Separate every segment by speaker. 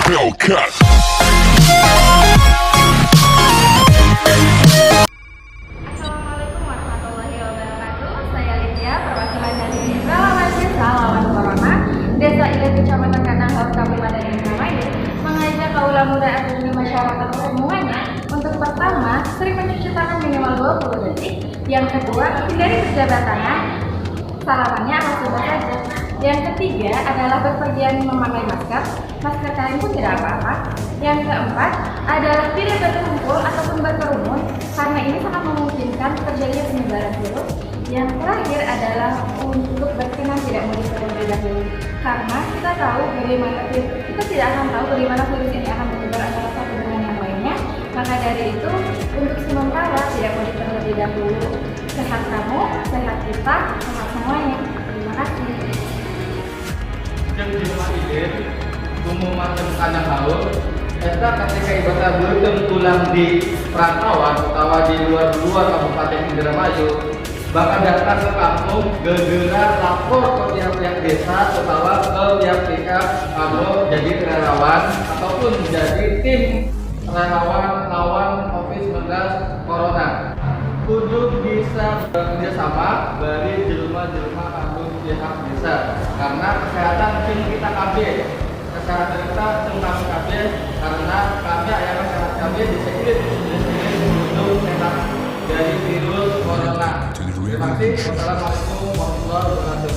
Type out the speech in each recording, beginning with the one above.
Speaker 1: Hellcat.
Speaker 2: Assalamualaikum warahmatullahi wabarakatuh. Saya Lydia, perwakilan dari Relawan Desa Lawan Corona, Desa Ilir, Kecamatan Kandang, Kabupaten Indramayu, mengajak kaula muda akademi masyarakat semuanya untuk pertama, sering mencuci tangan minimal 20 detik. Yang kedua, hindari berjabat tangan. Salamannya harus bebas saja. Yang ketiga adalah berpergian memakai masker. Masker kain pun tidak apa-apa. Yang keempat adalah tidak berkumpul ataupun berkerumun karena ini sangat memungkinkan terjadinya penyebaran virus. Yang terakhir adalah untuk berkenan tidak mudik terlebih dahulu karena kita tidak akan tahu bagaimana virus ini akan menyebar antara satu dengan yang lainnya. Maka dari itu untuk sementara tidak mudik terlebih dahulu. Sehat kamu, sehat kita, sehat semuanya. Terima kasih.
Speaker 3: Yang di rumah izin pengumuman kandang haur eta ketika ibadah belum pulang di perantauan utawa di luar Kabupaten Indramayu bakal datang ke kampung gegera lapor ke pihak desa utawa ke pihak kalau jadi relawan ataupun jadi tim relawan lawan COVID-19 Corona kudu bisa bekerjasama dari jelema-jelema kampung pihak desa karena kesehatan tim kita kabeh kesehatan kita tim kami kabeh karena kami adalah sehat kabeh disebut untuk sehat dari virus corona. Terima kasih. Wassalamualaikum warahmatullahi wabarakatuh.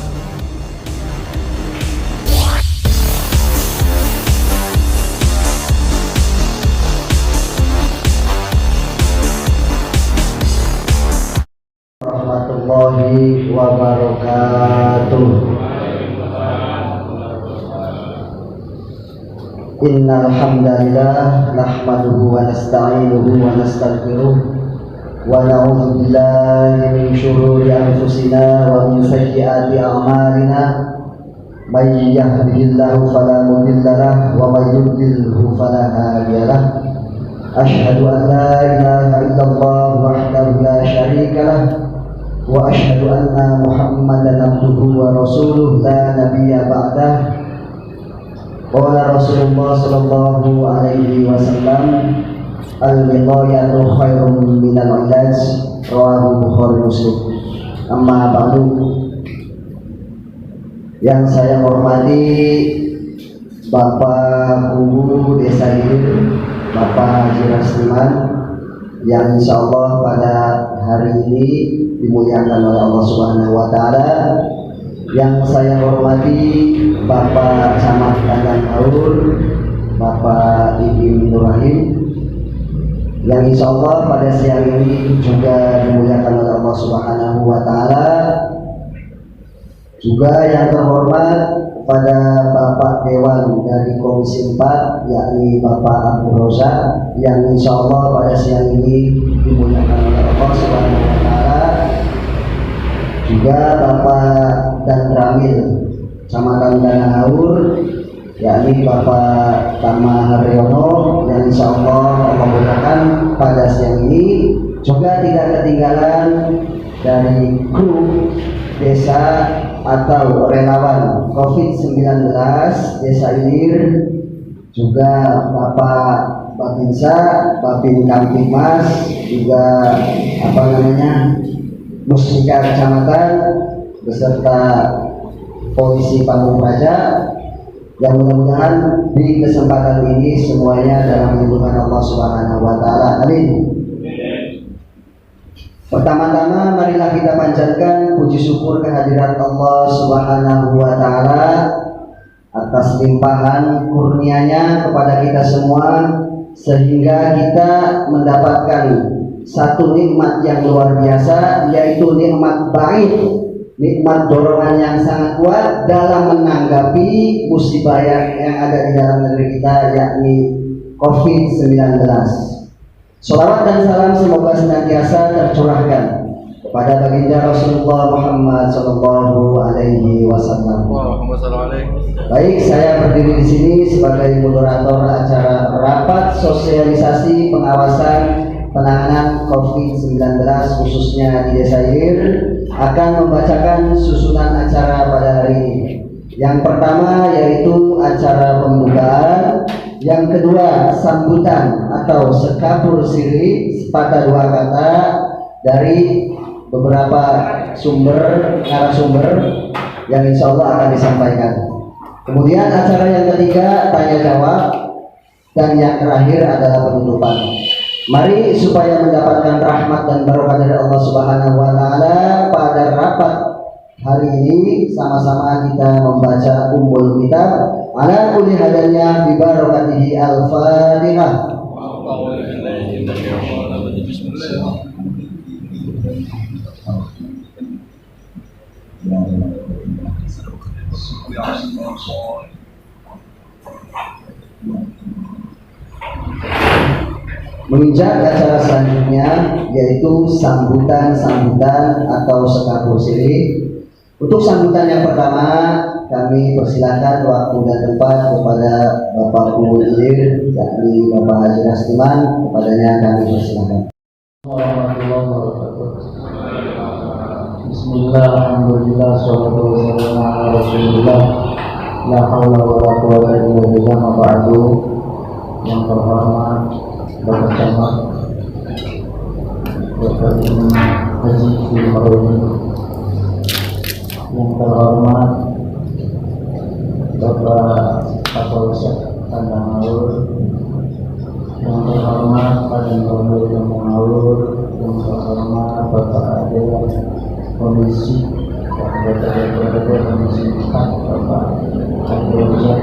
Speaker 4: Warahmatullahi wabarakatuh. Innal hamdalillah nahmaduhu wa nasta'inuhu wa nastaghfiruh wa na'udzu billahi min shururi anfusina wa min sayyiati a'malina may yahdihillahu fala mudilla lahu wa may yudlilhu fala hadiya lahu. Asyhadu an la ilaha illallah wahdahu la syarika lahu wa asyhadu anna Muhammadan abduhu wa rasuluh la nabiyya ba'dah. Qala Rasulullah sallallahu alaihi wasallam al-wiqayatu khairun minal ilaj rawahu Bukhari Muslim. Amma ba'du. Yang saya hormati Bapak Guru Desa Ilir, Bapak Haji Rasliman yang insya Allah pada hari ini dimuliakan oleh Allah Subhanahu wa Ta'ala. Yang saya hormati Bapak Camat Kandang Haur, Bapak Ibi Nurahim, yang insya Allah pada siang ini juga dimuliakan oleh Allah Subhanahu wa Ta'ala. Juga yang terhormat pada Bapak Dewan dari Komisi 4, yakni Bapak Abu Roza, yang insya Allah pada siang ini dimuliakan oleh Allah Subhanahu wa Ta'ala. Juga Bapak Dan Ramil Kecamatan Kandang Haur, yakni Bapak Tama Haryono, yang insya Allah memudahkan pada siang ini. Juga tidak ketinggalan dari grup desa atau relawan COVID-19 Desa Ilir, juga Bapak Babinsa, Babin Kamtibmas, juga Muslika Kecamatan beserta Polisi Pamung Praja, yang mudah-mudahan di kesempatan ini semuanya dalam lindungan Allah Subhanahu wa Ta'ala. Amin. Pertama-tama marilah kita panjatkan puji syukur kehadirat Allah Subhanahu wa Ta'ala atas limpahan kurnianya kepada kita semua sehingga kita mendapatkan satu nikmat yang luar biasa, yaitu nikmat baik, nikmat dorongan yang sangat kuat dalam menanggapi musibah yang ada di dalam negeri kita, yakni COVID-19. Shalawat dan salam semoga senantiasa tercurahkan kepada baginda Rasulullah Muhammad Sallallahu Alaihi Wasallam. Baik, saya berdiri di sini sebagai moderator acara rapat sosialisasi pengawasan penanganan COVID-19 khususnya di Desa Ilir, akan membacakan susunan acara pada hari ini. Yang pertama yaitu acara pembukaan, Yang kedua, sambutan atau sekapur siri, sepatah dua kata dari beberapa narasumber yang insya Allah akan disampaikan. Kemudian acara yang ketiga, tanya jawab, dan yang terakhir adalah penutupan. Mari supaya mendapatkan rahmat dan barokah dari Allah Subhanahu wa taala, pada rapat hari ini sama-sama kita membaca Ummul Kitab ala kulli hadanya bi barakatihi al-Fatihah. Menginjak acara selanjutnya, yaitu sambutan atau sekapur siri. Untuk sambutan yang pertama, kami persilakan waktu dan tempat kepada Bapak Umul Ilir, yakni Bapak Haji Nasliman. Kepadanya kami persilakan.
Speaker 1: Bismillah, alhamdulillah, salatu wassalamu ala rasulillah, la hawla wa la quwwata illa billah, ma ba'du. Yang terhormat Bapak Camat, Bapak Haji Filmaroni, yang terhormat Bapak Kapolsek Kandang Alur, yang terhormat Kadin Kondol Kandang Alur, yang terhormat Bapak Adel Komisi dan Bapak Komisi 4, Bapak Kapolsek,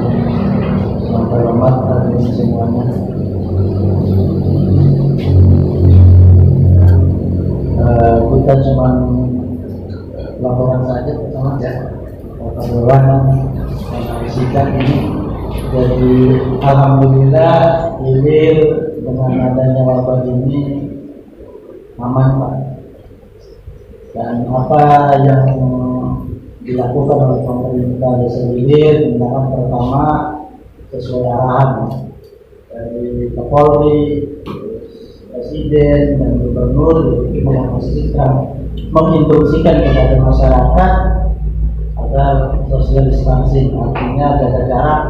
Speaker 1: yang terhormat hadirin semuanya. Kita cuma laporan saja pertama ya, menyaksikan ini. Jadi alhamdulillah Ilir dengan adanya wabah ini aman Pak. Dan apa yang dilakukan oleh pemerintah Desa Ilir, tindakan pertama sesuai arahan dari Kapolri, Presiden dan Gubernur, itu memastikan menginstruksikan kepada masyarakat agar social distancing, artinya jaga jarak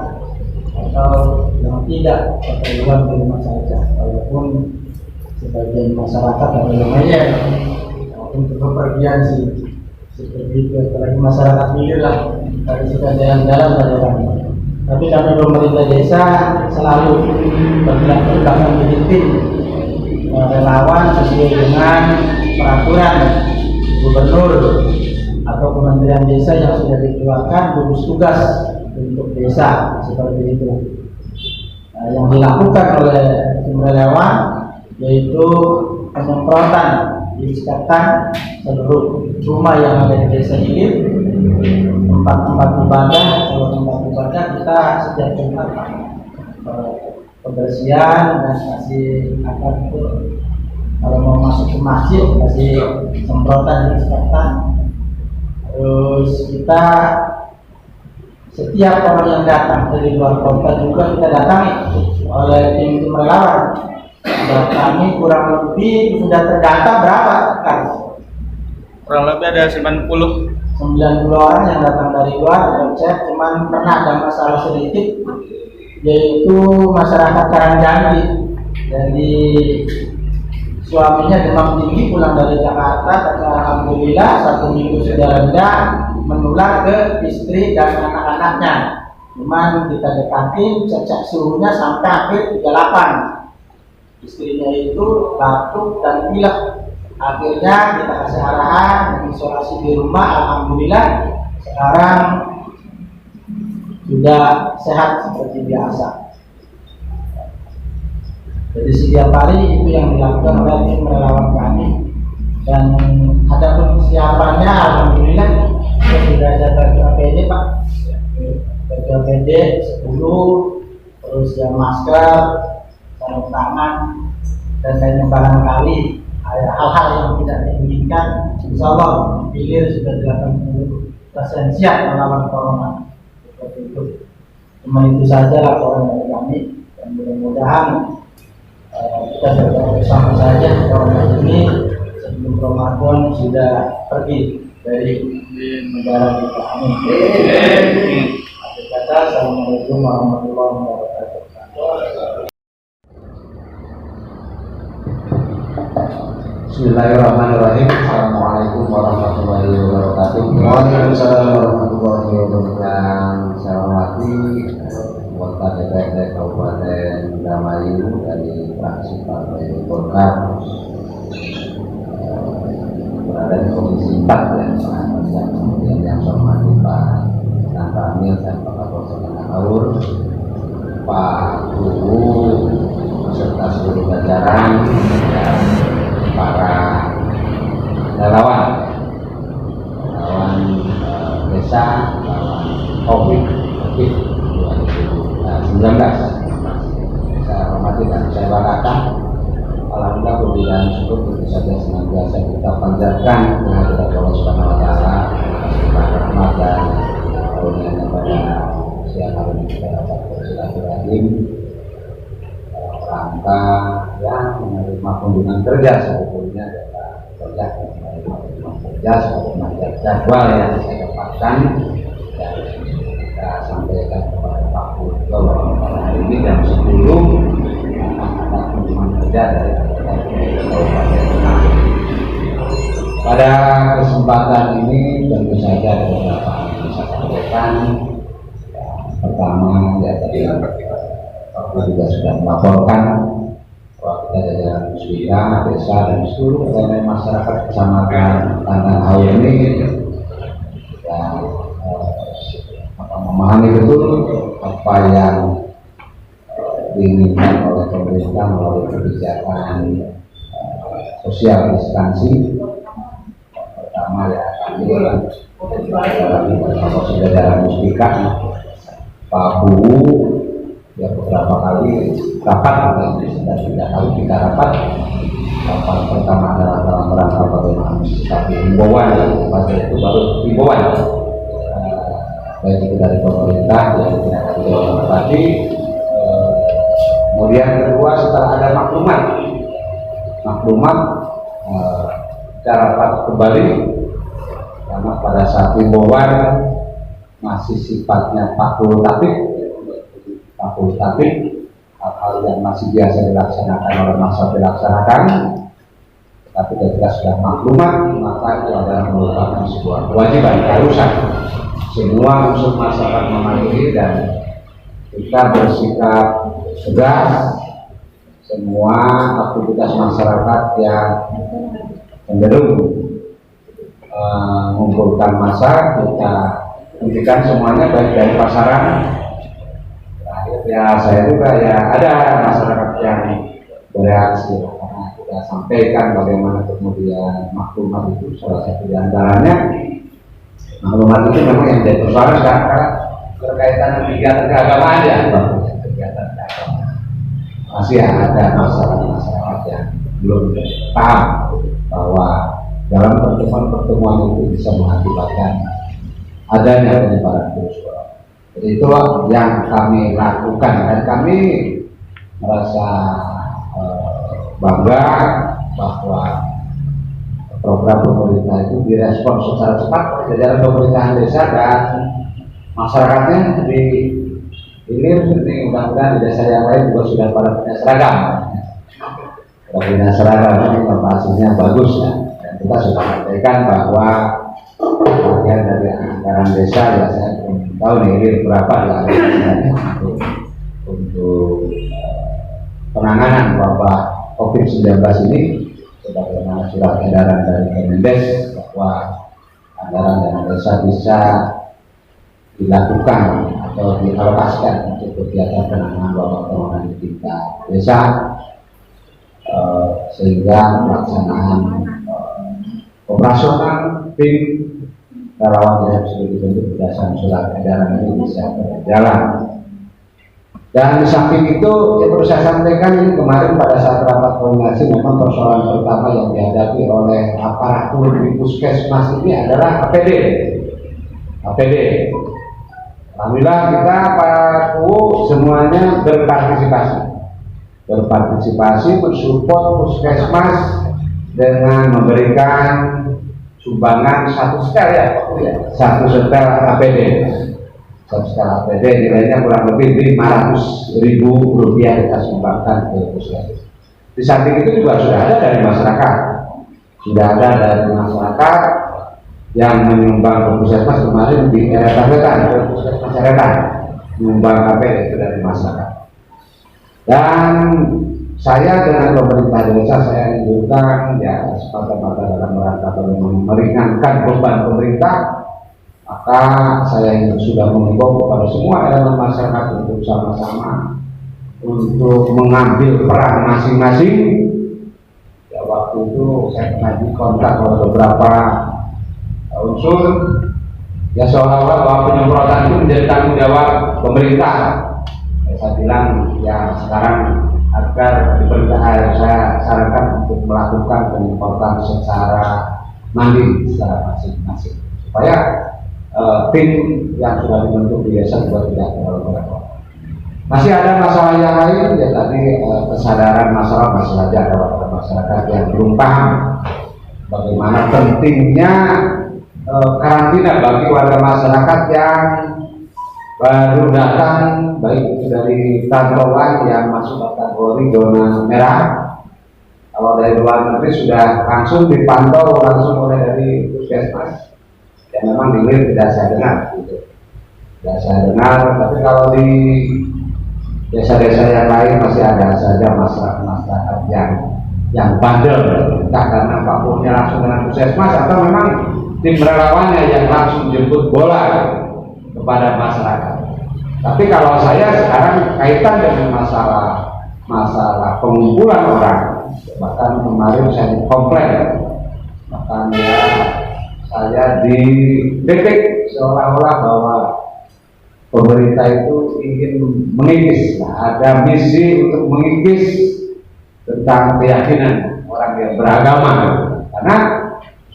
Speaker 1: atau yang tidak keperluan di rumah saja. Walaupun sebagian masyarakat ada yang lain untuk bepergian sih seperti itu, apalagi masyarakat ini lah dari suka jalan-jalan saja kan. Tapi kami pemerintah desa selalu bergerak ke belakang di tim relawan sesuai dengan peraturan gubernur atau kementerian desa yang sudah dikeluarkan, gugus tugas untuk desa seperti itu. Yang dilakukan oleh tim relawan yaitu penyemprotan, disekatkan seluruh rumah yang ada di desa ini, tempat-tempat ibadah. Kalau tempat ibadah kita setiap Jumat pembersihan dan kasih apa itu, kalau mau masuk ke masjid kasih semprotan, disinfektan. Terus kita setiap orang yang datang dari luar kota juga kita datangi oleh tim relawan. Dan kami kurang lebih sudah terdata berapa kan?
Speaker 3: Kurang lebih ada 90
Speaker 1: orang yang datang dari luar. Cek, cuman pernah ada masalah sedikit, yaitu masyarakat Karangjanji. Jadi suaminya demam tinggi pulang dari Jakarta, dan alhamdulillah 1 minggu sudah reda, menular ke istri dan anak-anaknya. Cuman kita dekatin, cek suhunya sampai hampir 38. Istrinya itu batuk dan pilek. Akhirnya kita kasih arahan isolasi di rumah. Alhamdulillah sekarang sudah sehat seperti biasa. Jadi setiap hari itu yang dilakukan oleh tim relawan kami. Dan ada persiapannya, alhamdulillah sudah ada baju APD Pak, baju APD 10, terus yang masker, sarung tangan, dan lain barangkali hal-hal yang tidak diinginkan. Insya Allah Ilir sudah 80% siap melawan corona seperti itu. Cuma itu saja laporan dari kami, dan mudah-mudahan kita bersama saja corona ini sebelum Ramadan sudah pergi dari negara kita. Amin. Akhir kata, assalamualaikum warahmatullahi wabarakatuh.
Speaker 5: Bismillahirrahmanirrahim. Assalamualaikum warahmatullahi wabarakatuh.
Speaker 4: Waalaikumsalam warahmatullahi wabarakatuh.
Speaker 5: Yang saya hormati anggota DPRD Kabupaten Indramayu dari fraksi Partai Golkar, berada di Komisi 4 dan kemudian yang saya hormati Pak Nan Ramil dan Pak Kapolsek Kaur, Pak Guru beserta seluruh jajaran dan para relawan desa, relawan COVID-19. Saya hormati dan saya banggakan. Alhamdulillah, puji dan syukur tentu saja senantiasa kita panjatkan kehadirat Allah Subhanahu wa Ta'ala, rahmat dan karunia pada siang hari ini kita dapat bersilaturahim rangka yang menerima kunjungan kerja sebetulnya kerja sebagai jadwal yang saya dapatkan dan kita sampaikan kepada Pak Purto bahwa pada hari ini jam 10 akan ada kunjungan kerja dari Kabupaten Indramayu. Pada kesempatan ini tentu saja ada beberapa yang bisa sampaikan. Pertama, ya tadi Bapak juga sudah melaporkan bahwa kita jajaran musbika, desa dan seluruh elemen masyarakat kecamatan Tanah Hau ini dan memahami betul apa yang diinginkan oleh pemerintah melalui kebijakan sosial distansi. Pertama ya kami jajaran musbika, Pak Guru ya beberapa kali rapat, sudah 3 kali kita rapat. Rapat pertama adalah dalam rangka bagaimana mensikapi himbauan, pada itu baru himbauan baik itu dari pemerintah yang tidak ada jawaban tadi. Kemudian kedua, setelah ada maklumat kita rapat kembali karena pada saat himbauan masih sifatnya fakultatif, hal-hal yang masih biasa dilaksanakan oleh masa dilaksanakan, tapi ketika sudah maklumat maka itu adalah merupakan sebuah kewajiban, keharusan semua unsur masyarakat mematuhi dan kita bersikap tegas. Semua aktivitas masyarakat yang cenderung mengumpulkan massa kita hentikan semuanya, baik dari pasaran. Ya saya juga ya ada masyarakat yang bereaksi karena kita sampaikan bagaimana kemudian maklumat itu salah satu di antaranya. Maklumat itu memang yang jadi persoalan karena berkaitan dengan kegiatan keagamaan ya, kegiatan keagamaan. Masih ada masyarakat yang belum paham bahwa dalam pertemuan itu bisa mengakibatkan adanya penyebaran virus corona. Jadi itulah yang kami lakukan dan kami merasa bangga bahwa program pemerintah itu direspon secara cepat oleh jajaran pemerintahan desa dan masyarakatnya. Ini mudah-mudahan di desa yang lain juga sudah pada punya seragam. Punya seragam ini informasinya bagus ya. Dan kita sudah sampaikan bahwa bagian dari anggaran desa ya saya belum tahu nih berapa ya untuk penanganan wabah COVID-19 ini, sebagaimana surat edaran dari Kemendes bahwa anggaran dana desa bisa dilakukan atau dialokasikan untuk kegiatan penanganan wabah corona di tingkat desa, sehingga pelaksanaan operasional tim relawan yang sudah dibentuk berdasarkan surat edaran ini bisa berjalan. Dan di samping itu yang perlu saya sampaikan, ini kemarin pada saat rapat koordinasi memang persoalan pertama yang dihadapi oleh aparatur di puskesmas ini adalah APD. Alhamdulillah kita Pak Kuwu semuanya berpartisipasi mensupport puskesmas dengan memberikan sumbangan 1 setel ya, 1 setel APD. Skala APD nilainya kurang lebih 500.000 rupiah kita sumbangkan ke puskesmas. Di samping itu juga sudah ada dari masyarakat, yang menyumbang ke puskesmas kemarin di Eretan, ke puskesmas Eretan, menyumbang APD itu dari masyarakat. Dan saya dengan pemerintah desa saya anjurkan ya semata-mata dalam rangka meringankan beban pemerintah, maka saya sudah mengimbau kepada semua elemen masyarakat untuk sama-sama untuk mengambil peran masing-masing. Ya waktu itu saya pernah dikontak oleh beberapa unsur, ya seolah-olah bahwa penyemprotan itu menjadi tanggung jawab pemerintah. Saya bilang ya sekarang agar pemerintah saya sarankan untuk melakukan penyemprotan secara mandiri secara masing-masing supaya tim yang sudah dibentuk di desa juga tidak terlalu berat. Masih ada masalah yang lain ya tadi kesadaran masalah masih ada pada masyarakat yang belum paham bagaimana pentingnya karantina bagi warga masyarakat yang baru datang, baik itu dari kantauan yang masuk kategori zona merah. Kalau dari luar negeri sudah langsung dipantau langsung oleh dari puskesmas. Ya memang di Hilir tidak saya dengar, gitu. Tidak saya dengar. Tapi kalau di desa-desa yang lain masih ada saja masyarakat yang bandel, entah karena pakurnya langsung dengan puskesmas atau memang tim relawannya yang langsung jemput bola kepada masyarakat. Tapi kalau saya sekarang kaitan dengan masalah pengumpulan orang, bahkan kemarin saya dikomplain, bahkan ya saya dikritik seolah-olah bahwa pemerintah itu ingin mengikis, ada misi untuk mengikis tentang keyakinan orang yang beragama, karena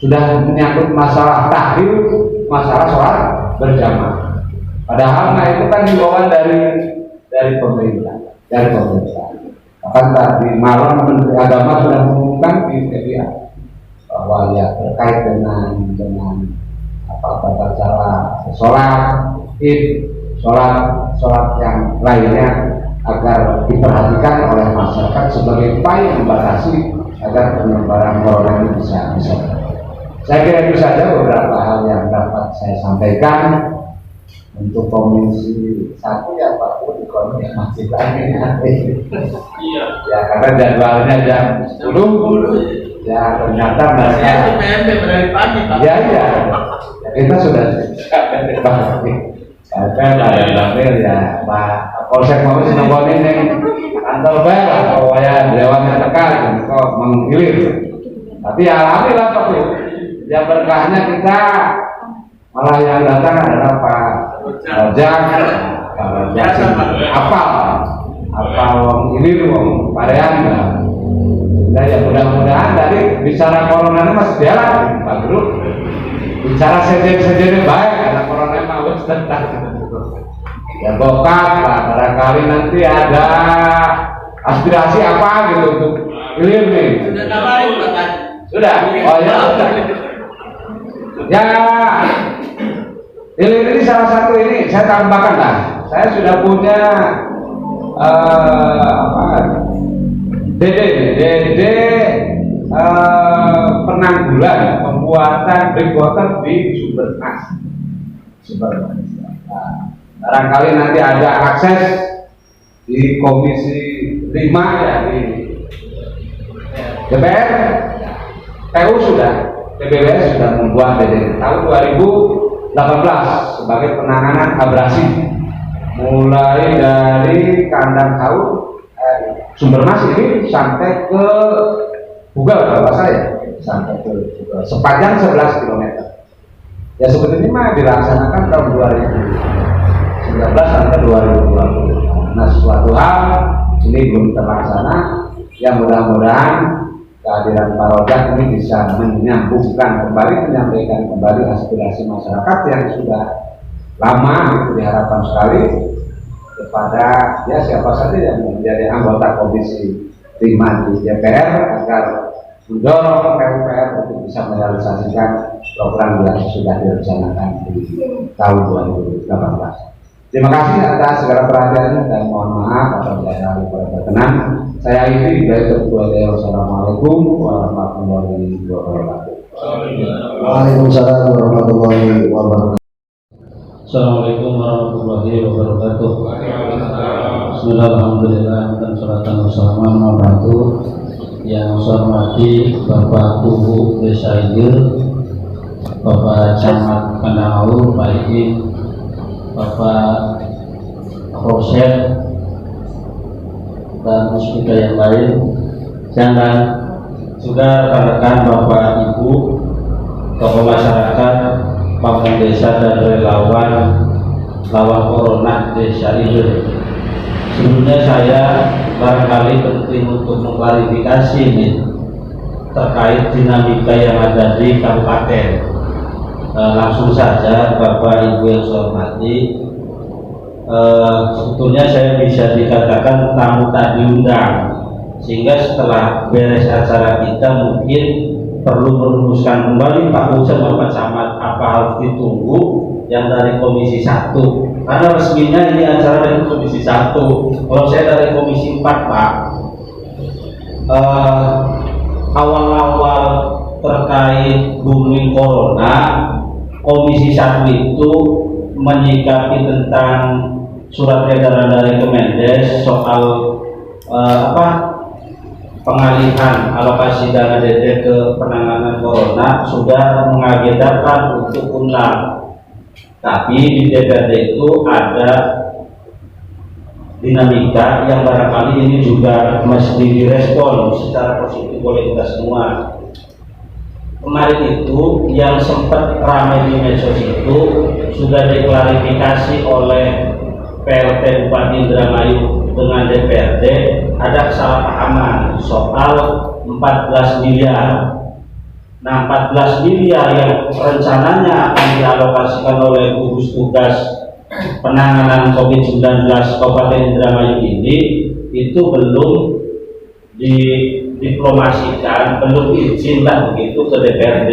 Speaker 5: sudah menyangkut masalah tahlil, masalah sholat berjamaah. Padahal itu kan himbauan dari pemerintah, Bahkan tadi malam Menteri Agama sudah mengumumkan di media bahwa ya terkait dengan tata cara sholat id, sholat yang lainnya agar diperhatikan oleh masyarakat sebagai upaya membatasi agar penyebaran corona ini bisa. Saya kira itu saja beberapa hal yang dapat saya sampaikan. Untuk komisi 1 ya Pak Bu, di komisi masih lagi nanti.
Speaker 3: Iya.
Speaker 5: Ya karena jadwalnya jam 10. Ya ternyata mereka.
Speaker 3: Saya PMP dari pagi Pak.
Speaker 5: Iya. Ya, kita sudah dari pagi. Saya ada Bangil ya Pak Polsek mau seneng ini kantor bel atau ya lewatnya tekan kok menggilir. Tapi ya alhamdulillah Pak Bu. Ya berkahnya kita malah yang datang adalah Pak Rojak, apal ini parean. Nah, ya mudah-mudahan dari bicara corona ini masih jalan, Pak Guru. Bicara sejen baik, karena corona mau tentang. Ya bokap lah, barangkali nanti ada aspirasi apa gitu untuk Hilir nih.
Speaker 3: Sudah kabarin Pak.
Speaker 5: Sudah. Oh ya. Ya. Hilir ini salah satu ini saya tambahkan lah. Saya sudah punya penanggulan pembuatan breakwater di Sumbernas. Barangkali nanti ada akses di Komisi 5 ya di DPR, PU sudah, PBWS sudah membuat DD tahun 2018 sebagai penanganan abrasi mulai dari kandang tahu Sumbermas ini sampai ke Bugal kalau saya sampai ke Bugal sepanjang 11 km. Ya sebetulnya mah dilaksanakan tahun 2019 sampai 2020. Nah suatu hal ini belum terlaksana. Ya mudah-mudahan kehadiran Pak Rojak ini bisa menyambungkan kembali, menyampaikan kembali aspirasi masyarakat yang sudah lama itu diharapkan sekali kepada ya siapa saja yang menjadi anggota Komisi 5 di DPR agar mendorong PUPR untuk bisa merealisasikan program yang sudah direncanakan di tahun 2018. Terima kasih atas segala perhatiannya dan mohon maaf apabila ada hal yang berkenan. Saya ini Direktur Ketua. Wassalamualaikum warahmatullahi wabarakatuh.
Speaker 4: Waalaikumsalam warahmatullahi wabarakatuh.
Speaker 6: Assalamualaikum warahmatullahi wabarakatuh. Bismillahirrahmanirrahim dan salatan wassalamu ala yang saya hormati Bapak Tuhu Desa Ilir, Bapak Camat Kandangau, Pak Ikin, Bapak Roset dan musbika yang lain, dan juga rekan-rekan Bapak Ibu, tokoh masyarakat, Panggung Desa dan relawan lawan Corona Desa Ilir. Sebelumnya saya barangkali penting untuk mengklarifikasi ini terkait dinamika yang ada di kabupaten. Langsung saja Bapak Ibu yang saya hormati, sebetulnya saya bisa dikatakan tamu tak diundang, sehingga setelah beres acara kita mungkin perlu merumuskan kembali Pak Ucap Bapak Camat apa harus ditunggu yang dari Komisi 1, karena resminya ini acara dari Komisi 1. Kalau saya dari Komisi 4 Pak, awal-awal terkait booming Corona, Komisi 1 itu menyikapi tentang surat edaran dari Kemendes soal pengalihan alokasi dana DT ke penanganan Corona sudah mengagendakan untuk ulang. Tapi di DPRD itu ada dinamika yang barangkali ini juga mesti direspon secara positif oleh kita semua. Kemarin itu yang sempat ramai di medsos itu sudah diklarifikasi oleh PLT Bupati Indramayu dengan DPRD, ada kesalahpahaman soal 14 miliar. Nah, 14 miliar yang rencananya akan dialokasikan oleh gugus tugas penanganan COVID-19 Kabupaten Indramayu ini itu belum didiplomasikan, belum izin lah begitu ke DPRD.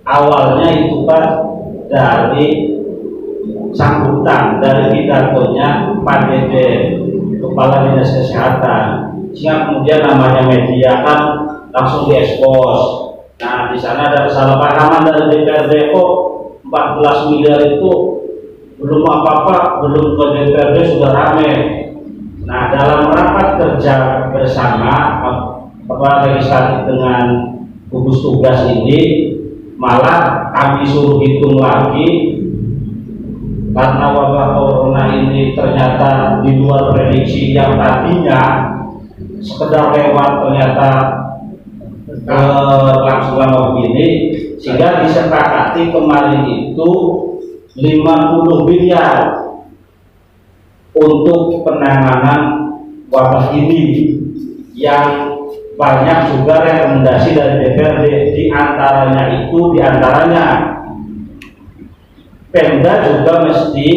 Speaker 6: Awalnya itu Pak dari sambutan dari pidatonya Pak Dede, Kepala Dinas Kesehatan, sehingga kemudian namanya media kan langsung diekspos. Nah, di sana ada kesalahpahaman dari DPRD, kok 14 miliar itu belum apa-apa, belum ke DPRD sudah rame. Nah, dalam rapat kerja bersama Kepala Legislatif dengan gugus tugas ini, malah kami suruh hitung lagi karena wabah Corona ini ternyata di luar prediksi yang tadinya sekedar lewat ternyata langsung lama begini, sehingga disepakati kemarin itu 50 miliar untuk penanganan wabah ini, yang banyak juga rekomendasi dari DPRD. Diantaranya Pemda juga mesti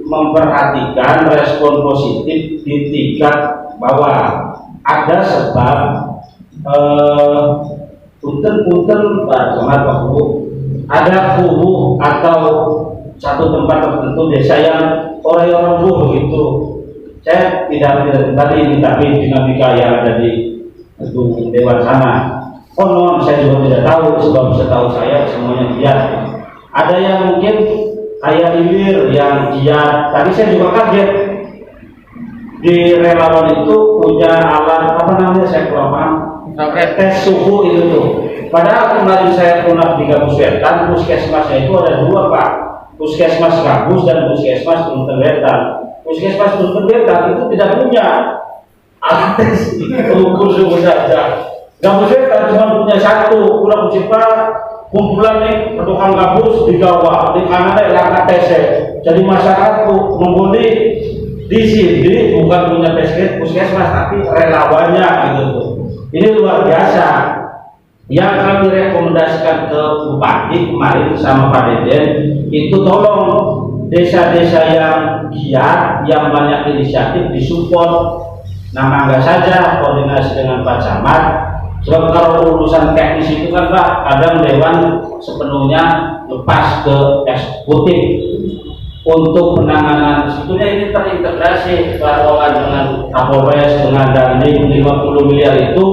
Speaker 6: memperhatikan respon positif di tingkat bawah. Ada sebab punten ada kubu atau satu tempat tertentu desa yang orang-orang begitu. Saya tidak tadi ini, tapi dinamika yang ada di gedung dewan sana. Konon saya juga tidak tahu, sebab setahu saya semuanya giat. Ada yang mungkin kayak Ilir yang giat. Tadi saya juga kaget di relawan itu punya alat saya kurang paham, tes suhu itu tuh. Padahal kemarin saya pernah di Gabus Wetan, puskesmasnya itu ada 2 Pak, puskesmas Gabus dan puskesmas Punten Wetan. Puskesmas Punten Wetan itu tidak punya alat tes ukur suhu saja. Gabus Wetan cuma punya 1, kurang bersifat kumpulan nih tukang gabus di Jawa, di kanan ada tes. Jadi masyarakat tuh mengguni di sini bukan punya puskesmas tapi relawannya gitu tuh. Ini luar biasa. Yang kami rekomendasikan ke Bupati kemarin sama Pak Deden itu tolong desa-desa yang giat, yang banyak inisiatif disupport. Nah, mangga saja koordinasi dengan Pak Camat. Sebab kalau urusan teknis itu kan Pak, kadang dewan sepenuhnya lepas ke eksekutif. untuk penanganan, sebetulnya ini terintegrasi Pak dengan Kapolres dengan Dandim 50 miliar itu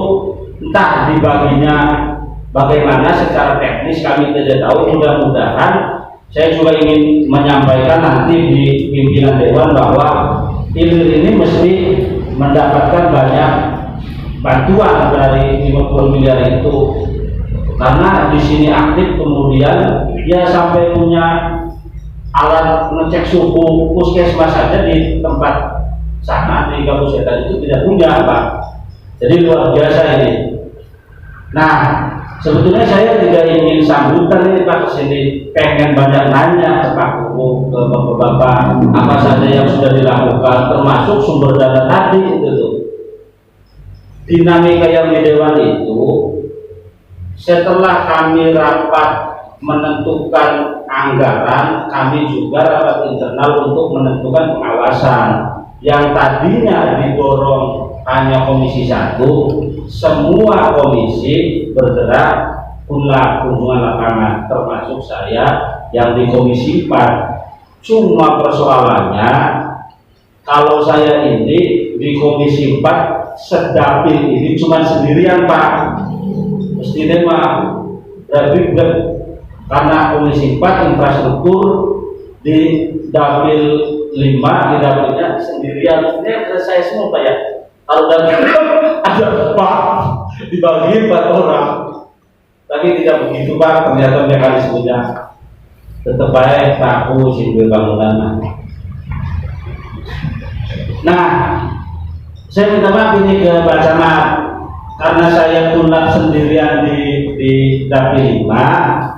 Speaker 6: entah dibaginya bagaimana secara teknis kami tidak tahu. Mudah-mudahan saya juga ingin menyampaikan nanti di pimpinan Dewan bahwa Ilir ini mesti mendapatkan banyak bantuan dari 50 miliar itu, karena di sini aktif, kemudian dia sampai punya alat ngecek suhu puskesmas saja di tempat sana di Kabupaten itu tidak punya, Pak. Jadi luar biasa ini. Nah, sebetulnya saya tidak ingin sambutan ini Pak kesini, pengen banyak nanya ke Pak Guru, ke Bapak apa saja yang sudah dilakukan, termasuk sumber dana tadi itu tuh. Dinamika yang di Dewan itu, setelah kami rapat menentukan anggaran, kami juga rapat internal untuk menentukan pengawasan. Yang tadinya didorong hanya Komisi 1, semua komisi bergerak kunjungan lapangan, termasuk saya yang di Komisi 4. Cuma persoalannya, kalau saya ini di Komisi 4 sedapil ini cuma sendirian Pak, mestinya mah karena Komisi 4 infrastruktur di dapil 5 di dapilnya sendirian. Ini saya semua Pak ya. Kalau dapil ada 4 dibagi 4 orang, tapi tidak begitu Pak. Ternyata mekanismenya tetap baik takut simbol bangunan. Nah, saya minta maaf ini ke Pak Camat, karena saya tunap sendirian di dapil 5.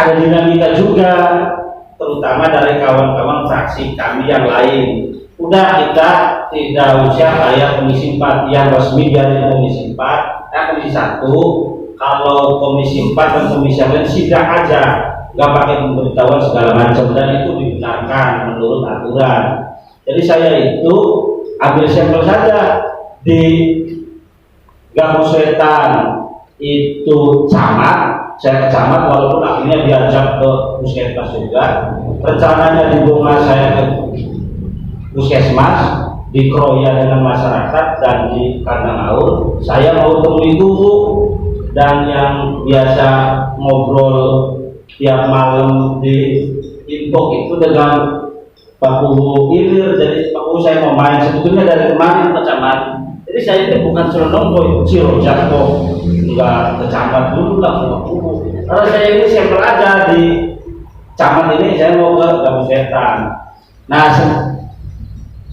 Speaker 6: Ada dinamika juga, terutama dari kawan-kawan fraksi kami yang lain. Udah, kita tidak usah kayak Komisi 4 yang resmi dari Komisi 4, Komisi 1. Kalau Komisi 4 dan Komisi yang lain sidang aja, nggak pakai pemberitahuan segala macam, dan itu dibenarkan menurut aturan. Jadi saya itu ambil sampel saja di Gabus Wetan itu camat. Saya ke camat walaupun akhirnya diajak ke puskesmas juga. Rencananya di Bunga saya ke puskesmas, di Kroya dengan masyarakat, dan di Kandang Aur saya mau temui guru, dan yang biasa ngobrol tiap malam di Infok itu dengan Pak Guru Ilir. Jadi Pak Guru saya mau main sebetulnya dari kemarin ke camat. Jadi saya ini bukan selonong boy Cirojak kok, enggak ke camat dulu lah Pak Guru. Karena saya ini sampel aja di camat ini, saya mau ke Gabus Wetan. Nah,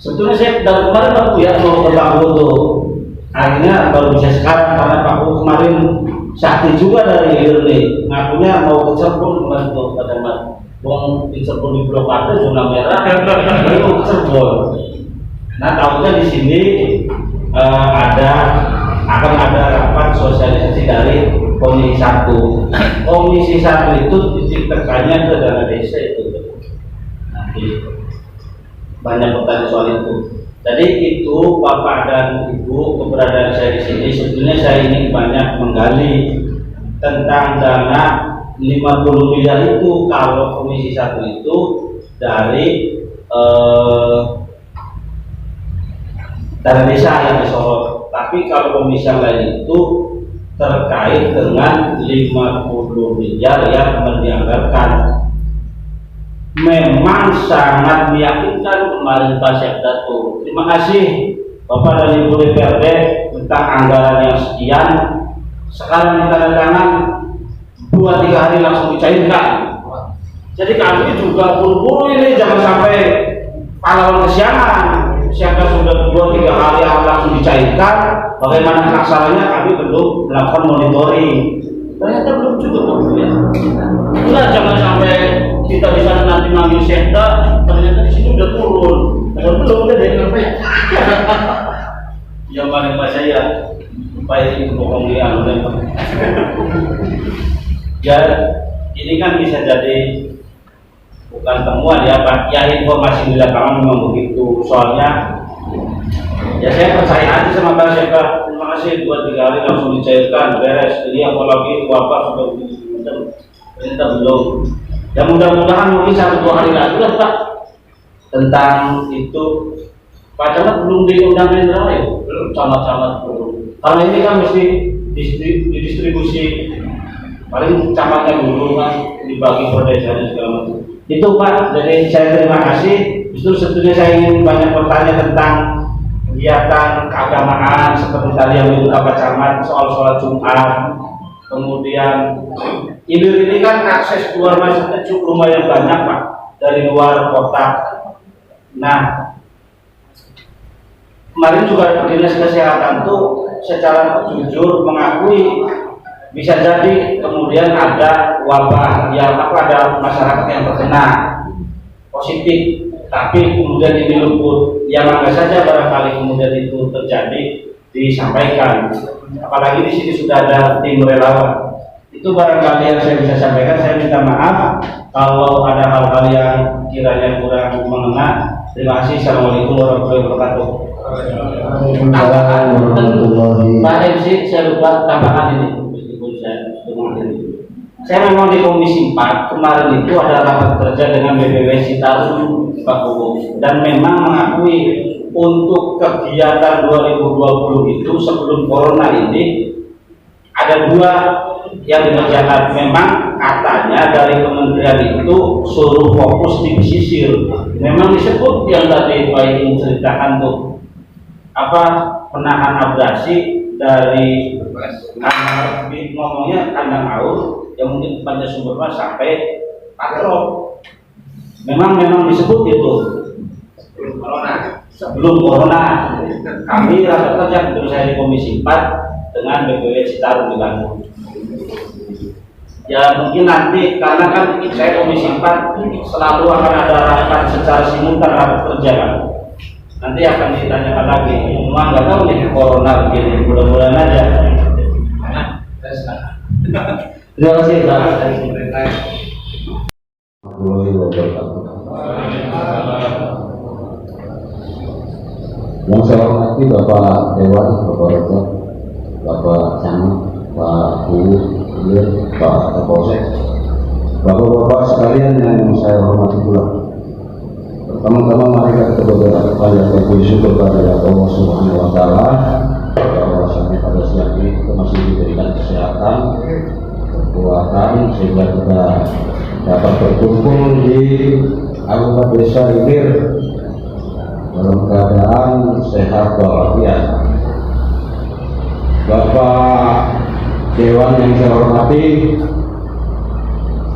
Speaker 6: sebetulnya saya dari kemarin Pak Guru ya mau ke Pak Guru tuh. Akhirnya baru bisa sekarang karena Pak Guru kemarin sakti juga dari Ilir nih. Ngakunya mau ke Cirebon kemarin tuh pada Bong di Cirebon di blokade zona merah, ini mau ke Cirebon. Nah, tahunya di sini akan ada rapat sosialisasi dari Komisi 1. Komisi 1 itu titik tekannya ke dana desa itu. Nanti banyak pertanyaan soal itu. Jadi itu Bapak dan Ibu, keberadaan saya di sini sebetulnya saya ingin banyak menggali tentang dana 50 miliar itu. Kalau Komisi 1 itu dari desa yang disorot, tapi kalau komisi yang lain itu terkait dengan 50 miliar yang dianggarkan. Memang sangat meyakinkan kemarin Pak Sekda tuh. Terima kasih Bapak dan Ibu DPRD tentang anggaran yang sekian. Sekarang ditandatangan 2-3 hari langsung dicairkan. Jadi kami juga buru-buru ini, jangan sampai pahlawan kesiangan. Siapa sudah 2-3 hari langsung dicairkan, bagaimana pelaksananya kami belum melakukan monitoring. Ternyata belum juga ya. Nah, jangan sampai kita di sana nanti ngambil sekda, ternyata di sini udah turun. Belum udah deh ngapain? Yang paling pas saya, supaya itu bohong dia. Ya, ini kan bisa jadi bukan temuan ya Pak, ya informasi di lapangan memang begitu. Soalnya ya saya percaya aja sama Pak Sekda. Terima kasih 2-3 hari langsung dicairkan, beres. Jadi apalagi Bapak sudah ternyata belum. Ya mudah-mudahan mungkin 1-2 hari lagi lah Pak. tentang itu. Pak Camat belum diundang Indra ya? Belum, camat-camat belum. Karena ini kan mesti didistribusi, paling camatnya dulu kan dibagi per desanya segala macam. Itu Pak, jadi saya terima kasih. Justru sebetulnya saya ingin banyak bertanya tentang kegiatan keagamaan seperti tadi yang dibuka Pak Camat soal sholat Jumat. Kemudian Ilir ini kan akses keluar masuknya cukup lumayan banyak Pak dari luar kota. Nah, kemarin juga Dinas Kesehatan tuh secara jujur mengakui bisa jadi kemudian ada wabah yang ada masyarakat yang terkena positif, tapi kemudian ini luput. Yang angka saja barangkali kemudian itu terjadi disampaikan. Apalagi di sini sudah ada tim relawan. Itu barangkali yang saya bisa sampaikan. Saya minta maaf kalau ada hal-hal yang kiranya kurang mengena. Terima kasih. Assalamualaikum warahmatullahi wabarakatuh. Pak MC, saya lupa tambahkan ini meskipun saya saya memang di Komisi 4 kemarin itu ada rapat kerja dengan BPW Citarum Pak Bowo, dan memang mengakui untuk kegiatan 2020 itu sebelum corona ini ada 2 yang dikerjakan. Memang katanya dari kementerian itu suruh fokus di pesisir. Memang disebut yang tadi Pak ingin ceritakan tuh penahan abrasi dari ngomongnya kandang laut yang mungkin tempatnya sumber mas sampai patrol. Memang disebut itu sebelum corona. Kami rapat kerja betul saya di Komisi 4 dengan BPW Citarum di Bandung. Ya mungkin nanti karena kan saya Komisi 4 selalu akan ada rapat secara simultan rapat kerja kan. Nanti akan ditanyakan lagi. Cuma nggak tahu nih corona begini, mudah-mudahan aja. Terima kasih Pak.
Speaker 5: Yang saya hormati Bapak Dewan, Bapak Rektor, Bapak Camat, Pak Guru, Pak Kapolsek, Bapak-bapak sekalian yang saya hormati pula. Pertama-tama mari kita berdoa kepada puji syukur kepada Allah Subhanahu wa taala bahwa sampai pada siang ini kita masih diberikan kesehatan, kekuatan sehingga kita dapat berkumpul di anggota desa Ilir dalam keadaan sehat walafiat. Bapak Dewan yang saya hormati,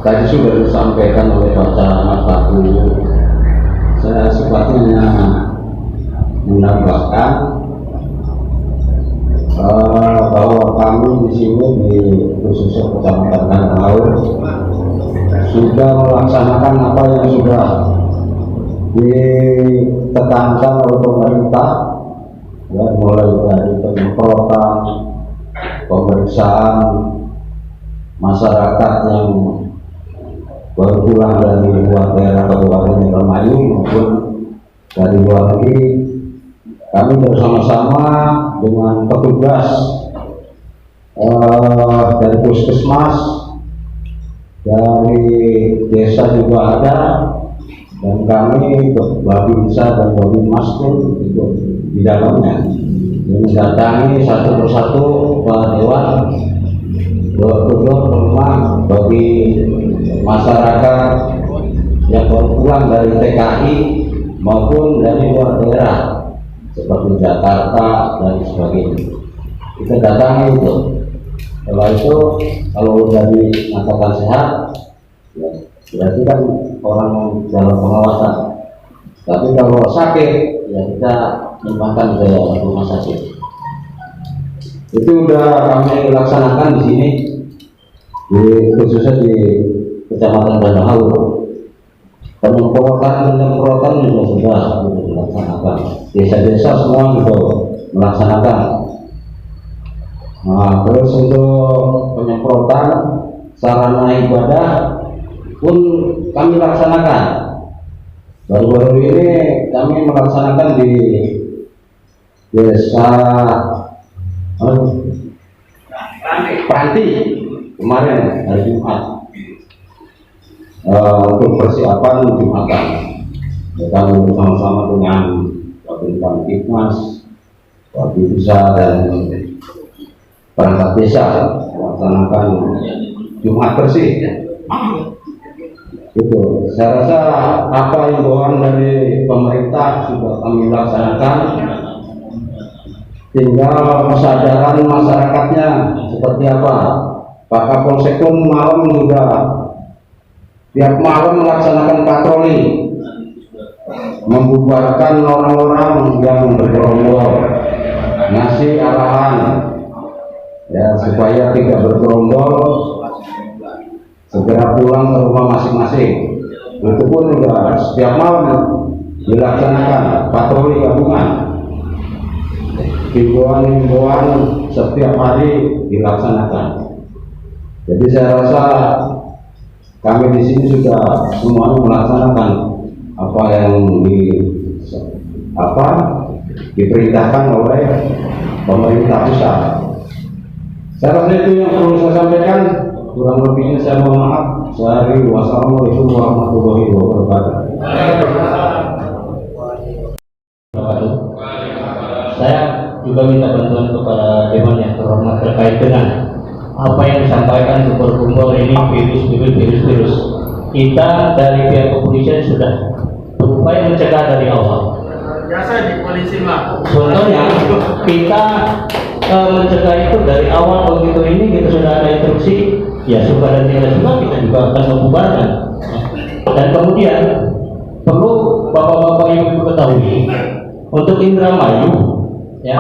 Speaker 5: tadi sudah disampaikan oleh Pak Camat Pak Guru. Saya sifatnya menambahkan bahwa kami di sini di khususnya Kecamatan Kandang Laut sudah melaksanakan apa yang sudah ditekankan oleh pemerintah, ya, mulai dari penyemprotan, pemeriksaan masyarakat yang baru pulang dari luar daerah Kabupaten Indramayu maupun dari luar negeri. Kami bersama-sama dengan petugas dari puskesmas, dari desa juga ada, dan kami babinsa dan babinmas pun ikut di dalamnya, mendatangi satu persatu Pak Dewan, door-to-door rumah bagi masyarakat yang baru pulang dari TKI maupun dari luar daerah seperti Jakarta dan sebagainya. Kita datangi itu. Setelah itu kalau sudah dinyatakan sehat, ya, berarti kan orang dalam pengawasan. Tapi kalau sakit, ya kita limpahkan ke rumah sakit. Itu sudah kami laksanakan di sini, khususnya di Kecamatan Kandang Laut. Penyemprotan juga sudah dilaksanakan. Desa-desa semua juga melaksanakan. Nah, terus untuk penyemprotan sarana ibadah pun kami laksanakan. Baru-baru ini kami melaksanakan di desa Panti kemarin hari Jumat untuk persiapan Jumatan. kami bersama-sama dengan Bapak Kamtibmas, Bapak Desa dan perangkat desa melaksanakan Jumat bersih. Itu saya rasa apa himbauan dari pemerintah sudah kami laksanakan, tinggal kesadaran masyarakatnya seperti apa. Pak Kapolsek pun malam juga tiap malam melaksanakan patroli, membubarkan orang-orang yang bergerombol, ngasih arahan ya supaya tidak bergerombol, segera pulang ke rumah masing-masing. Itu pun juga setiap malam dilaksanakan patroli gabungan, himbauan-himbauan setiap hari dilaksanakan. Jadi saya rasa kami di sini sudah semuanya melaksanakan apa yang diperintahkan oleh pemerintah pusat. Saya rasa itu yang perlu saya sampaikan. Kurang lebihnya saya mohon maaf. Wassalamualaikum warahmatullahi wabarakatuh.
Speaker 6: Saya juga minta bantuan kepada Dewan yang terhormat terkait dengan apa yang disampaikan berkumpul ini virus. Kita dari pihak kepolisian sudah berupaya mencegah dari awal.
Speaker 3: Biasa di polisi mah.
Speaker 6: Contohnya kita mencegah itu dari awal. Begitu ini kita sudah ada instruksi, ya suka dan tidak suka kita juga akan membubarkan. Dan kemudian perlu bapak-bapak ibu ketahui, untuk Indramayu ya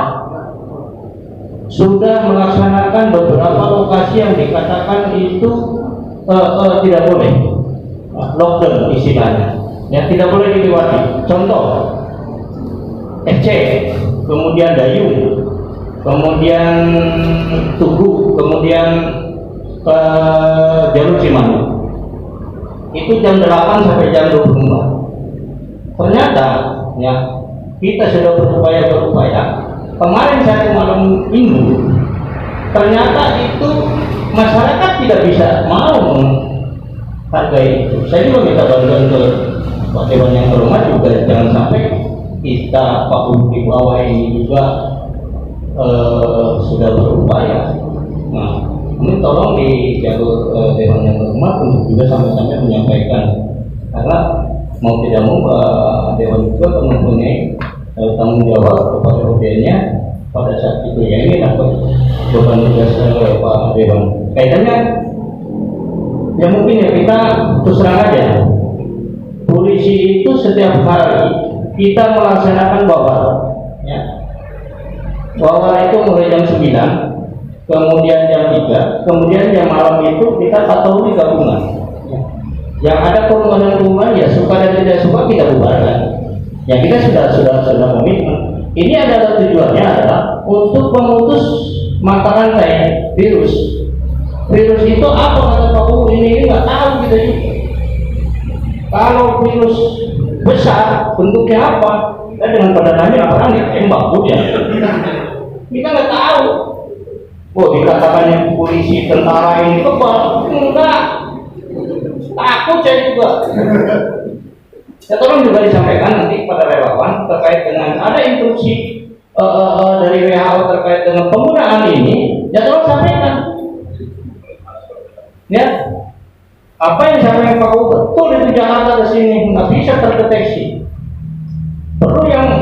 Speaker 6: sudah melaksanakan beberapa lokasi yang dikatakan itu tidak boleh lockdown istilahnya, ya tidak boleh dilewati. Contoh FC, kemudian Dayung, kemudian Tugu, kemudian Jalur Cimanuk. Itu jam 8 sampai jam 24. Ternyata ya kita sudah berupaya. Kemarin satu malam minggu, ternyata itu masyarakat tidak bisa mau menghargai itu. Saya juga minta bantuan ke Pak Dewan yang terhormat juga, jangan sampai kita Pak Budi bawah ini juga sudah berupaya. Nah, ini tolong di jalur Dewan yang terhormat untuk juga sampai-sampai menyampaikan, karena mau tidak mau Dewan juga mempunyai tanggung jawab kepada OB-nya pada saat itu. Ya ini dapat beban tugas Pak Dewan. Kaitannya ya mungkin ya kita terus terang aja, polisi itu setiap hari kita melaksanakan bawal ya. Bawal itu mulai jam 9, kemudian jam 3, kemudian jam malam itu kita patroli gabungan ya. Yang ada kerumunan ya suka dan tidak suka kita bubarkan. Ya kita sudah komitmen. Ini adalah tujuannya adalah untuk memutus mata rantai virus. Virus itu apa kata Pak Bu? Ini nggak tahu kita juga. Kalau virus besar bentuknya apa? Dan dengan padanannya orang yang tembak ya. Kita nggak tahu. Oh dikatakannya polisi tentara ini kebal? Enggak. Takut saya juga. Ya tolong juga disampaikan nanti pada relawan terkait dengan ada instruksi dari WHO terkait dengan penggunaan ini, ya tolong sampaikan. Ya, apa yang disampaikan Pak Gubernur betul itu Jakarta ke sini nggak bisa terdeteksi. Perlu yang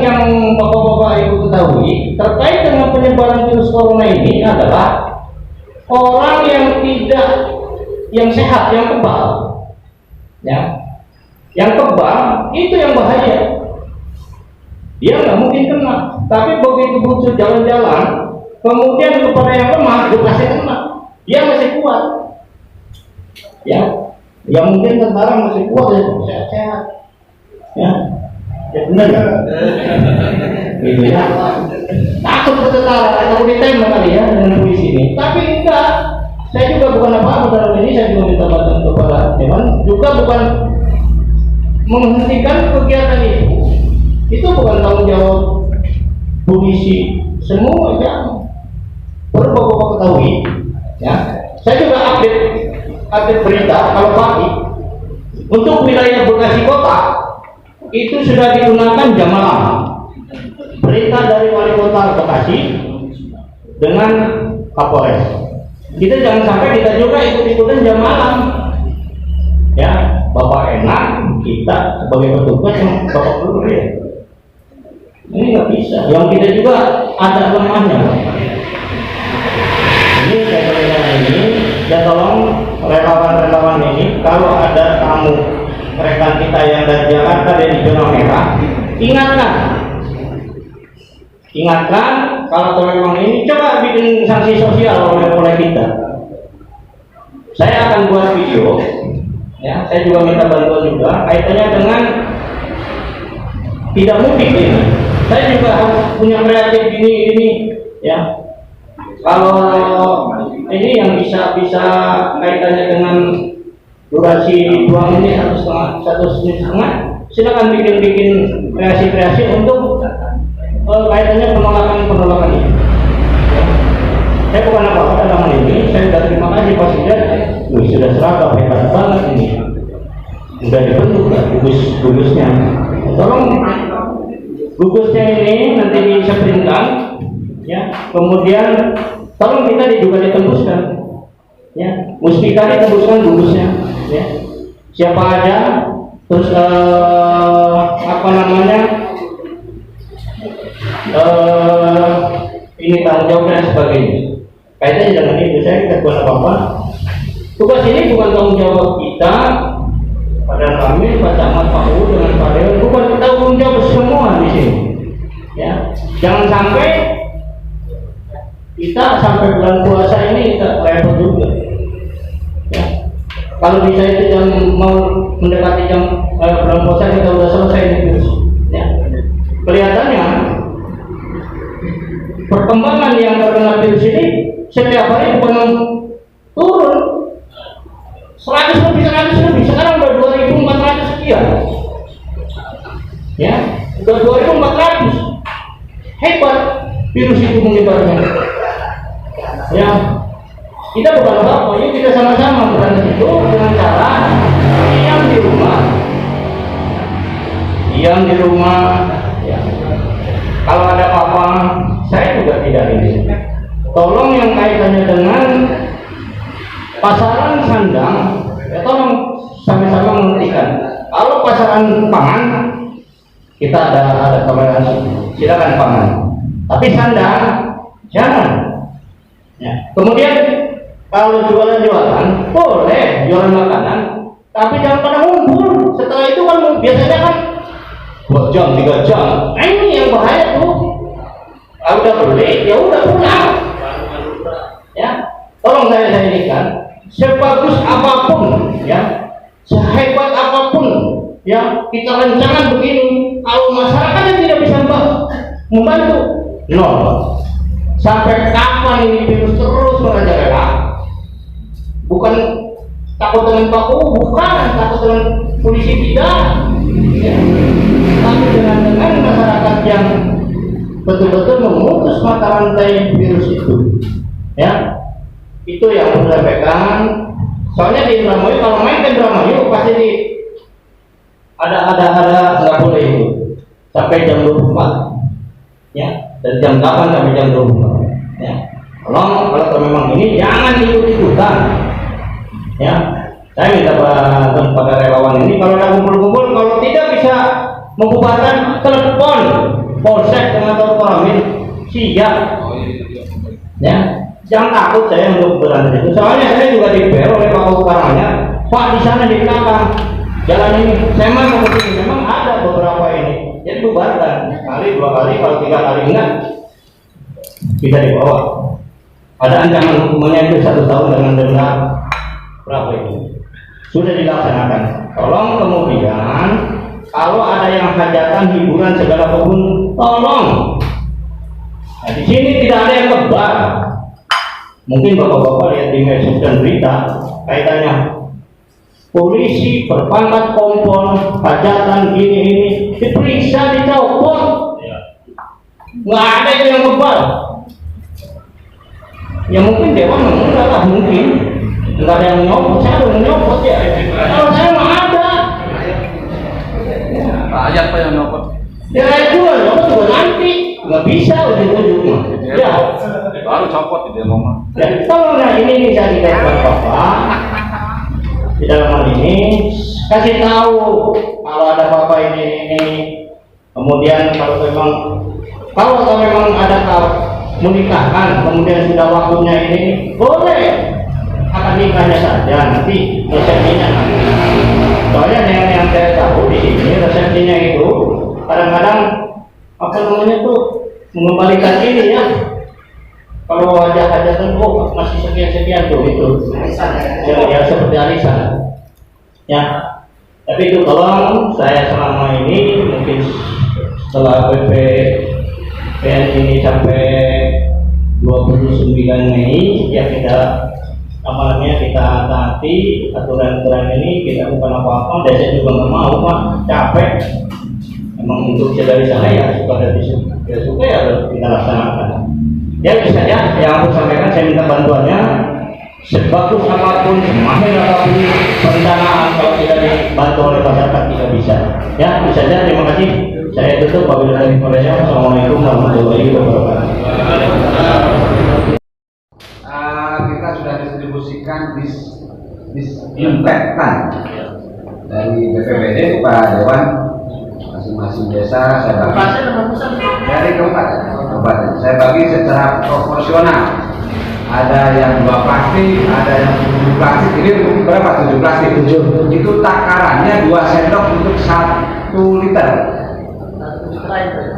Speaker 6: bapak-bapak ibu ketahui terkait dengan penyebaran virus corona ini adalah orang yang sehat, yang kebal, ya. Yang kebal itu yang bahaya. Dia nggak mungkin kena, tapi begitu butuh jalan-jalan, kemudian kepada yang lemah, dia pasti kena. Dia masih kuat. Ya, yang mungkin tentara masih kuat ya, sehat-sehat. Ya, ya benar ya. Gitu ya. Takut ke tentara, takut ditembak kali ya dengan polisi ini. Tapi enggak. Saya juga bukan apa-apa dalam ini. Saya juga minta bantuan kepada Dewan, juga bukan menghentikan kegiatan itu bukan tanggung jawab polisi semua ya. Perlu bapak ketahui ya. Saya juga update berita kalau pagi untuk wilayah Bekasi Kota itu sudah digunakan jam malam. Perintah dari Wali Kota Bekasi dengan Kapolres. Kita jangan sampai kita juga ikut-ikutan jam malam. Ya, Bapak enak, kita sebagai petugas yang Bapak perlu ya. Ini nggak bisa. Yang kita juga ada lemahnya. Ini saya ini, ya tolong relawan-relawan ini, kalau ada tamu rekan kita yang dari Jakarta dan di zona merah, ingatkan kalau memang ini coba bikin sanksi sosial oleh kita. Saya akan buat video, ya. Saya juga minta bantuan juga kaitannya dengan tidak mudik ini. Saya juga harus punya kreatif ini, ya. Kalau ini yang bisa kaitannya dengan durasi 2 menit 1,5 menit, silakan bikin kreasi untuk kaitannya penolakan ini. Saya bukan apa-apa dalam hal ini. Saya sudah terima kasih Pak Sidat. Sudah seragam hebat banget ini. Sudah dibentuk gugusnya. Tolong gugusnya ini nanti diseprinkan, ya. Kemudian tolong kita juga ditembuskan, ya. Muspika ditembuskan gugusnya, ya. Siapa aja, terus ini tanggung jawab dan sebagainya. Kaitannya dengan itu saya tidak buat apa-apa. Tugas ini bukan tanggung jawab kita, pada kami, Pak Camat, Pak U dengan Pak Dewan, bukan tanggung jawab semua di sini. Ya, jangan sampai kita sampai bulan puasa ini kita repot juga. Ya. Kalau bisa itu jam mau mendekati jam bulan puasa kita sudah selesai terus. Ya. Kelihatannya perkembangan yang terkena virus ini setiap hari bukan turun 100 lebih, sekarang udah 2.400 sekian, ya, udah 2.400. Hebat virus itu menyebarnya, ya. Kita bukan apa-apa, yuk kita sama-sama berantas itu dengan cara diam di rumah, ya. Kalau ada apa-apa, saya juga tidak ini. Tolong yang kaitannya dengan pasaran sandang, ya tolong sama-sama menghentikan. Kalau pasaran pangan, kita ada toleransi, silakan pangan. Tapi sandang, jangan. Ya. Kemudian kalau jualan-jualan, boleh jualan makanan, tapi jangan pada ngumpul. Setelah itu kan biasanya kan 2 jam, 3 jam. Nah, ini yang bahaya tuh. Kalau udah beli, ya udah pulang. Ya, tolong saya ini kan, sebagus apapun, ya, sehebat apapun, ya, kita rencana begini, kalau masyarakatnya tidak bisa membantu, nol. Sampai kapan ini virus terus merajalela? Bukan takut dengan Pak U, bukan takut dengan polisi tidak, ya. Tapi dengan masyarakat yang betul-betul memutus mata rantai virus itu, ya. Itu yang harus disampaikan. Soalnya di Indramayu, kalau main ke Indramayu pasti ada nggak boleh itu sampai jam 24, ya, dari jam 8 sampai jam 24, ya. Kalau memang ini jangan ikut-ikutan, ya. Saya minta pada relawan ini, kalau ada kumpul-kumpul, kalau tidak bisa membubarkan, telepon polsek dengan Koramil, siap, ya. Jangan takut saya untuk berada itu. Soalnya saya juga diber oleh Pak Ukaranya, Pak di sana di belakang jalan ini, saya mau ke sini, memang ada beberapa ini, jadi bubarkan sekali, 2 kali, kalau 3 kali enggak, bisa dibawa. Ada ancaman hukumannya itu 1 tahun dengan denda berapa itu? Sudah dilaksanakan. Tolong kemudian kalau ada yang hajatan, hiburan, segala apapun, tolong. Nah, di sini tidak ada yang kebal. Mungkin bapak-bapak lihat di medsos dan berita kaitannya polisi berpangkat kompol, hajatan ini diperiksa, dicopot, nggak ada yang kebal. Ya mungkin dewan enggak lah, mungkin nggak ada yang nyopot, saya belum nyopot ya. Kalau saya nggak ada.
Speaker 3: Ayat apa yang nyopot?
Speaker 6: Ya itu juga nanti nggak bisa ujung-ujungnya. Ya.
Speaker 3: Baru copot di ngomong.
Speaker 6: Dan tolonglah ini bisa kita buat Bapak di dalam hal ini kasih tahu kalau ada apa-apa ini. Kemudian kalau memang ada menikahkan, kemudian sudah waktunya ini boleh akan nikahnya saja nanti resepsinya nanti. Soalnya yang saya tahu di sini resepsinya itu kadang-kadang apa namanya tuh mengembalikan ini ya. Kalau hajatan kok masih sekian tuh itu ya seperti arisan ya. Tapi itu tolong saya selama ini mungkin setelah PPN ini sampai 29 Mei ya kita kita taati aturan-aturan ini, kita bukan apa-apa. Dan saya juga nggak mau Pak, capek. Emang untuk dari sana ya suka dari suka ya harus kita laksanakan. Ya bisa ya, yang aku sampaikan saya minta bantuannya sebagus apapun, semahir apapun perencanaan kalau tidak dibantu oleh masyarakat tidak bisa. Ya bisa saja. Terima kasih. Saya tutup. Wabillahi taufiq. Assalamualaikum warahmatullahi wabarakatuh.
Speaker 5: Kita sudah distribusikan disinfektan dari BPBD Pak Dewan masing-masing desa. Saya bagi dari kabupaten. Saya bagi secara proporsional. Ada yang 2 plastik, ada yang 7 plastik. Ini berapa? 7 plastik. 7. Itu takarannya 2 sendok untuk 1 liter.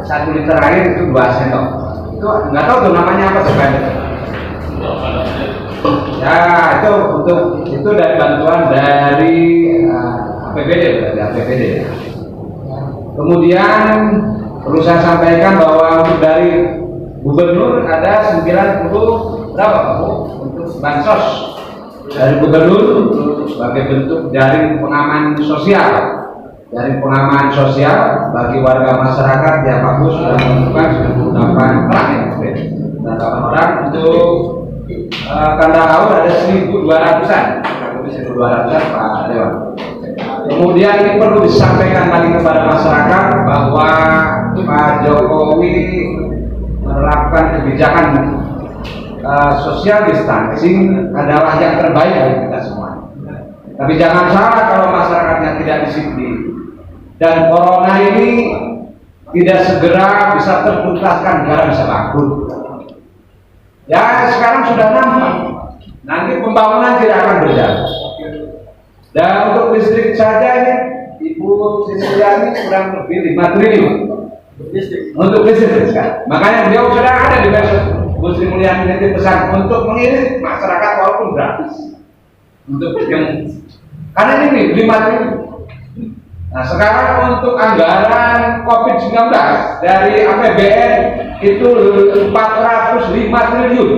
Speaker 5: 1 liter air itu 2 sendok. Itu nggak tahu tuh namanya apa sebenarnya. Ya itu itu dari bantuan dari APBD. Kemudian perlu saya sampaikan bahwa untuk dari gubernur ada 90 berapa Bu untuk bansos dari gubernur sebagai bentuk jaring pengaman sosial bagi warga masyarakat yang bagus sudah menentukan 98 orang ya 98 orang untuk kanda haur ada 1.200-an Pak Dewan. Kemudian ini perlu disampaikan lagi kepada masyarakat bahwa Pak Jokowi menerapkan kebijakan social distancing adalah yang terbaik bagi kita semua. Tapi jangan salah kalau masyarakatnya tidak disiplin dan corona ini tidak segera bisa tertuntaskan, negara bisa bangkrut. Ya sekarang sudah nampak, nanti pembangunan tidak akan berjalan. Dan untuk listrik saja ini Ibu Sri Mulyani kurang lebih 5 triliun untuk listrik sekarang. Makanya beliau sudah ada di besok Bu Sri Mulyani nanti pesan untuk mengirim masyarakat walaupun gratis untuk yang karena ini 5 triliun. Nah sekarang untuk anggaran COVID-19 dari APBN itu 405 triliun.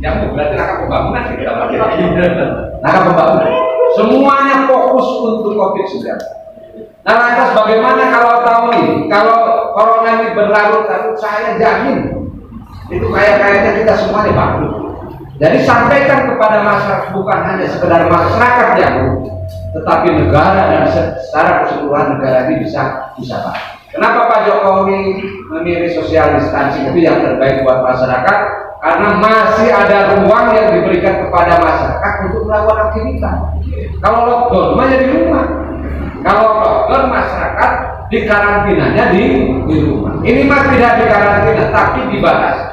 Speaker 5: Yang berarti langkah pembangunan kita lagi. Langkah pembangunan. Semuanya fokus untuk COVID-19. Nah lantas bagaimana kalau tahun ini, kalau corona ini berlarut-larut, saya jamin itu kayaknya kita semuanya bangkrut. Jadi sampaikan kepada masyarakat, bukan hanya sekedar masyarakat yang tetapi negara dan secara keseluruhan negara ini bisa bangkrut. Kenapa Pak Jokowi memilih social distancing itu yang terbaik buat masyarakat? Karena masih ada ruang yang diberikan kepada masyarakat untuk melakukan aktivitas. Kalau lockdown hanya di rumah. Kalau lockdown masyarakat dikarantinanya di rumah. Ini mah tidak dikarantina tapi dibatasi.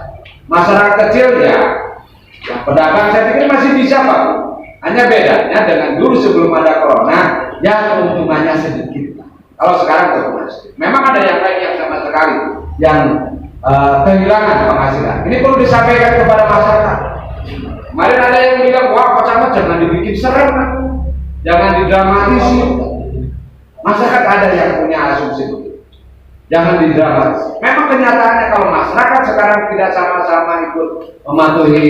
Speaker 5: Masyarakat kecil ya, yang pedagang saya pikir masih bisa Pak. Hanya bedanya dengan dulu sebelum ada corona, ya keuntungannya sedikit. Kalau sekarang keuntungannya sedikit. Memang ada yang lain yang sama sekali yang kehilangan penghasilan. Ini perlu disampaikan kepada masyarakat. Kemarin ada yang bilang, wah Pak Camat jangan dibikin serem, jangan didramatisi. Masyarakat ada yang punya asumsi itu. Jangan didramatis. Memang kenyataannya kalau masyarakat sekarang tidak sama-sama ikut mematuhi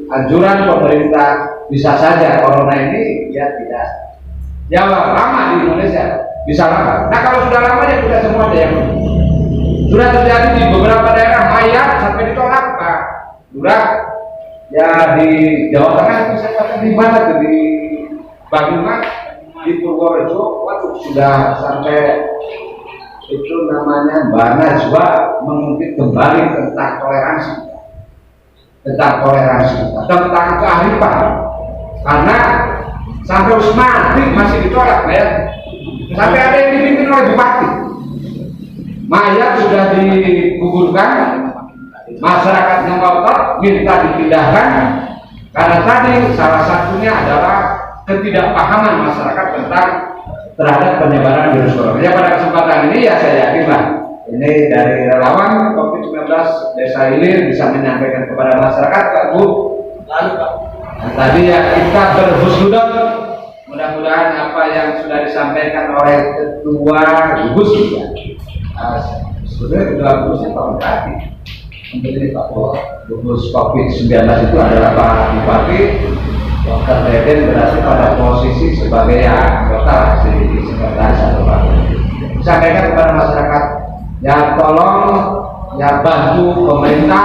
Speaker 5: anjuran pemerintah, bisa saja corona ini ya tidak. Ya lama di Indonesia, bisa lama. Nah kalau sudah lama ya kita semua ada yang sudah terjadi di beberapa daerah mayat sampai ditolak Pak Lurah ya di Jawa Tengah itu saya di mana tuh di Banyumas di Purworejo waduh sudah sampai itu namanya Mbak Najwa mengungkit kembali tentang toleransi, tentang kearifan. Karena sampai mati masih ditolak ya. Sampai ada yang dipimpin oleh bupati. Mayat sudah dikuburkan, masyarakatnya ngotot minta dipindahkan karena tadi salah satunya adalah ketidakpahaman masyarakat terhadap penyebaran virus corona. Ya, pada kesempatan ini ya saya yakinlah ini dari relawan COVID-19 Desa Ilir bisa menyampaikan kepada masyarakat, Pak Bu.
Speaker 1: Lalu Pak,
Speaker 5: Nah, tadi ya kita berhusnudon, mudah-mudahan apa yang sudah disampaikan oleh Ketua Gugus ya, sebenarnya Ketua Gugusnya Pak Bupati. Untuk ini Pak Gugus COVID-19 itu adalah Pak Bupati. Dr. Deden berarti pada posisi sebagai anggota di sekretaris atau Pak. Sampaikan kepada masyarakat, ya tolong ya bantu pemerintah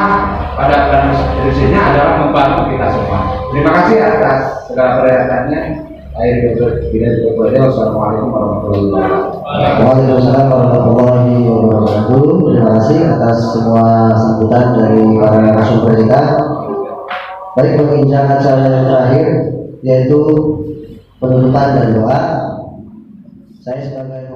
Speaker 5: pada bulan berikutnya adalah membantu kita semua. Terima kasih atas segala perhatiannya. Wassalamualaikum warahmatullahi wabarakatuh.
Speaker 4: Waalaikumsalam warahmatullahi wabarakatuh. Terima kasih atas semua sambutan dari para narasumber kita. Baik, berbincang acara yang terakhir yaitu penutupan dan doa. Saya sebagai